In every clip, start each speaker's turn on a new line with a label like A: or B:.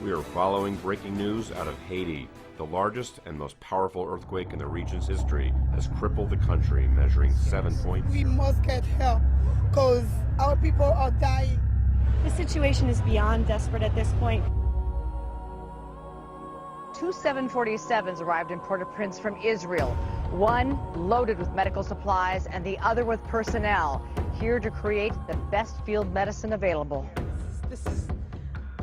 A: We are following breaking news out of Haiti. The largest and most powerful earthquake in the region's history has crippled the country, measuring 7 points.
B: We must get help because our people are dying.
C: The situation is beyond desperate at this point.
D: 2 747s arrived in Port-au-Prince from Israel. One loaded with medical supplies and the other with personnel, here to create the best field medicine available.
E: This is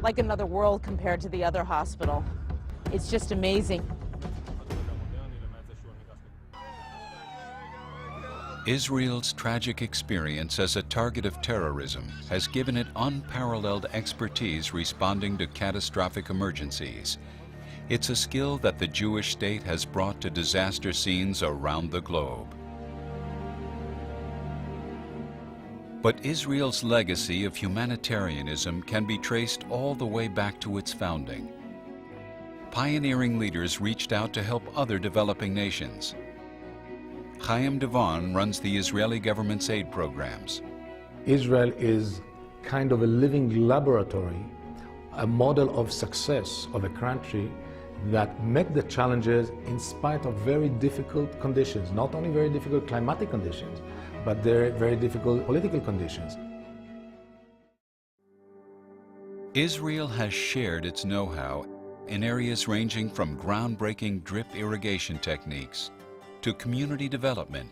E: like another world compared to the other hospital. It's just amazing.
F: Israel's tragic experience as a target of terrorism has given it unparalleled expertise responding to catastrophic emergencies. It's a skill that the Jewish state has brought to disaster scenes around the globe. But Israel's legacy of humanitarianism can be traced all the way back to its founding. Pioneering leaders reached out to help other developing nations. Chaim Devon runs the Israeli government's aid programs.
G: Israel is kind of a living laboratory, a model of success of a country that met the challenges in spite of very difficult conditions, not only very difficult climatic conditions, but very difficult political conditions.
F: Israel has shared its know-how in areas ranging from groundbreaking drip irrigation techniques to community development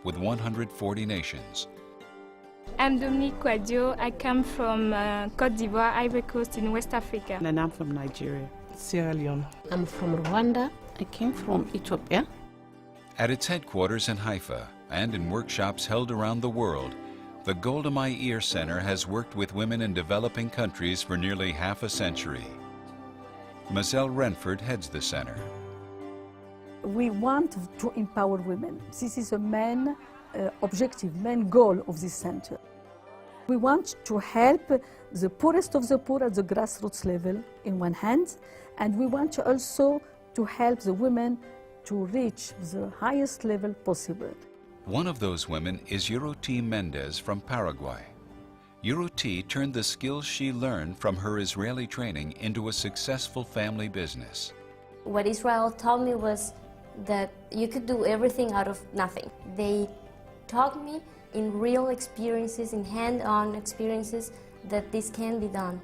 F: with 140 nations.
H: I'm Dominique Quadio. I come from Côte d'Ivoire, Ivory Coast in West Africa.
I: And I'm from Nigeria, Sierra Leone.
J: I'm from Rwanda. I came from Ethiopia.
F: At its headquarters in Haifa and in workshops held around the world, the Golda Meir Center has worked with women in developing countries for nearly half a century. Mazel Renford heads the center.
K: We want to empower women. This is a main objective, main goal of this center. We want to help the poorest of the poor at the grassroots level in one hand, and we want also to help the women to reach the highest level possible.
F: One of those women is Yuruti Mendez from Paraguay. Yuruti turned the skills she learned from her Israeli training into a successful family business.
L: What Israel taught me was that you could do everything out of nothing. They taught me in real experiences, in hand-on experiences, that this can be done.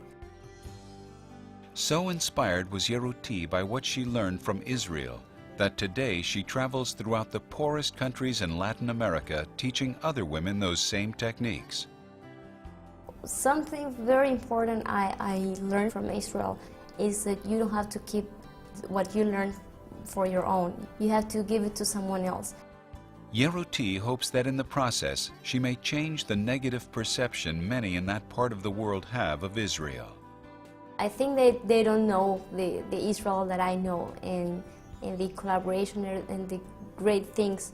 F: So inspired was Yuruti by what she learned from Israel that today she travels throughout the poorest countries in Latin America teaching other women those same techniques.
L: Something very important I learned from Israel is that you don't have to keep what you learn for your own. You have to give it to someone else.
F: Yuruti hopes that in the process she may change the negative perception many in that part of the world have of Israel.
L: I think they don't know the Israel that I know, and the collaboration and the great things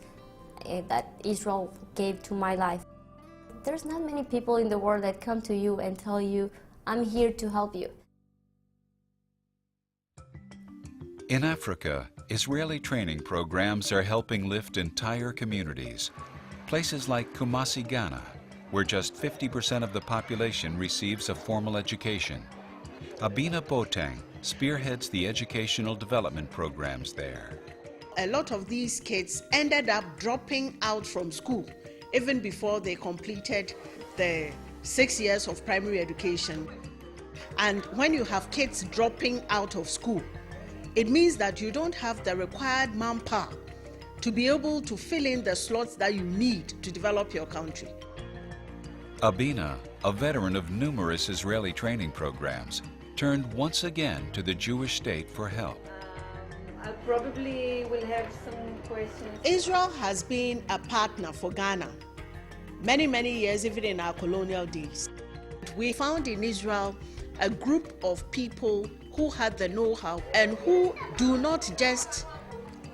L: that Israel gave to my life. There's not many people in the world that come to you and tell you, I'm here to help you.
F: In Africa, Israeli training programs are helping lift entire communities. Places like Kumasi, Ghana, where just 50% of the population receives a formal education. Abina Botang spearheads the educational development programs there.
M: A lot of these kids ended up dropping out from school even before they completed the 6 years of primary education. And when you have kids dropping out of school, it means that you don't have the required manpower to be able to fill in the slots that you need to develop your country.
F: Abina, a veteran of numerous Israeli training programs, turned once again to the Jewish state for help.
N: I probably will have some questions.
M: Israel has been a partner for Ghana many years, even in our colonial days. We found in Israel a group of people who had the know-how and who do not just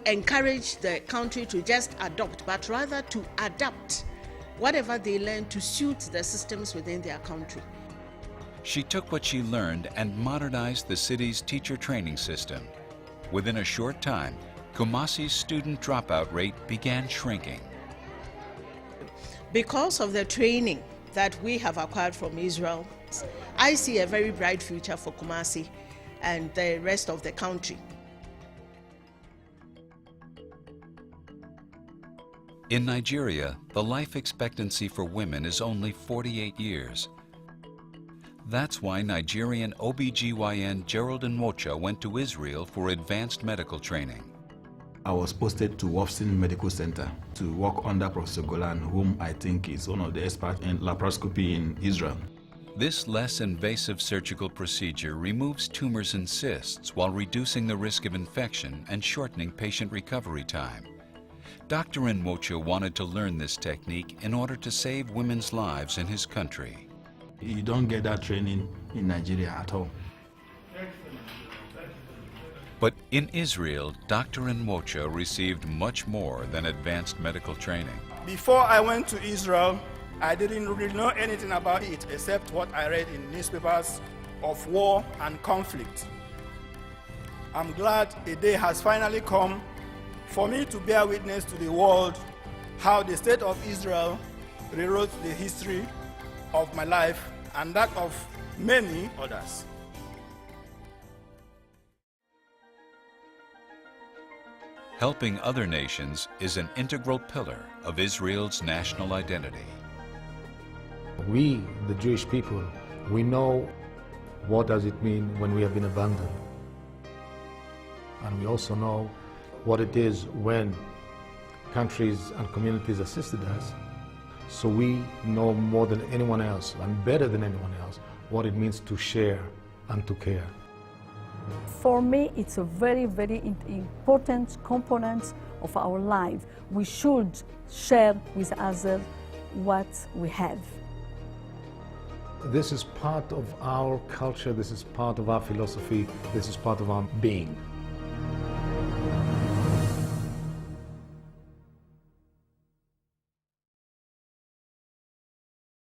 M: encourage the country to just adopt, but rather to adapt whatever they learn to suit the systems within their country.
F: She took what she learned and modernized the city's teacher training system. Within a short time, Kumasi's student dropout rate began shrinking.
M: Because of the training that we have acquired from Israel, I see a very bright future for Kumasi. and the rest of the country.
F: In Nigeria, the life expectancy for women is only 48 years. That's why Nigerian OBGYN Geraldine Mocha went to Israel for advanced medical training.
O: I was posted to Wolfson Medical Center to work under Professor Golan, whom I think is one of the experts in laparoscopy in Israel.
F: This less invasive surgical procedure removes tumors and cysts while reducing the risk of infection and shortening patient recovery time. Dr. Nwocha wanted to learn this technique in order to save women's lives in his country.
O: You don't get that training in Nigeria at all.
F: But in Israel, Dr. Nwocha received much more than advanced medical training.
P: Before I went to Israel, I didn't really know anything about it except what I read in newspapers of war and conflict. I'm glad a day has finally come for me to bear witness to the world how the State of Israel rewrote the history of my life and that of many others.
F: Helping other nations is an integral pillar of Israel's national identity.
G: We, the Jewish people, we know what does it mean when we have been abandoned. And we also know what it is when countries and communities assisted us. So we know more than anyone else, and better than anyone else, what it means to share and to care.
K: For me, it's a very, very important component of our life. We should share with others what we have.
G: This is part of our culture, this is part of our philosophy, this is part of our being.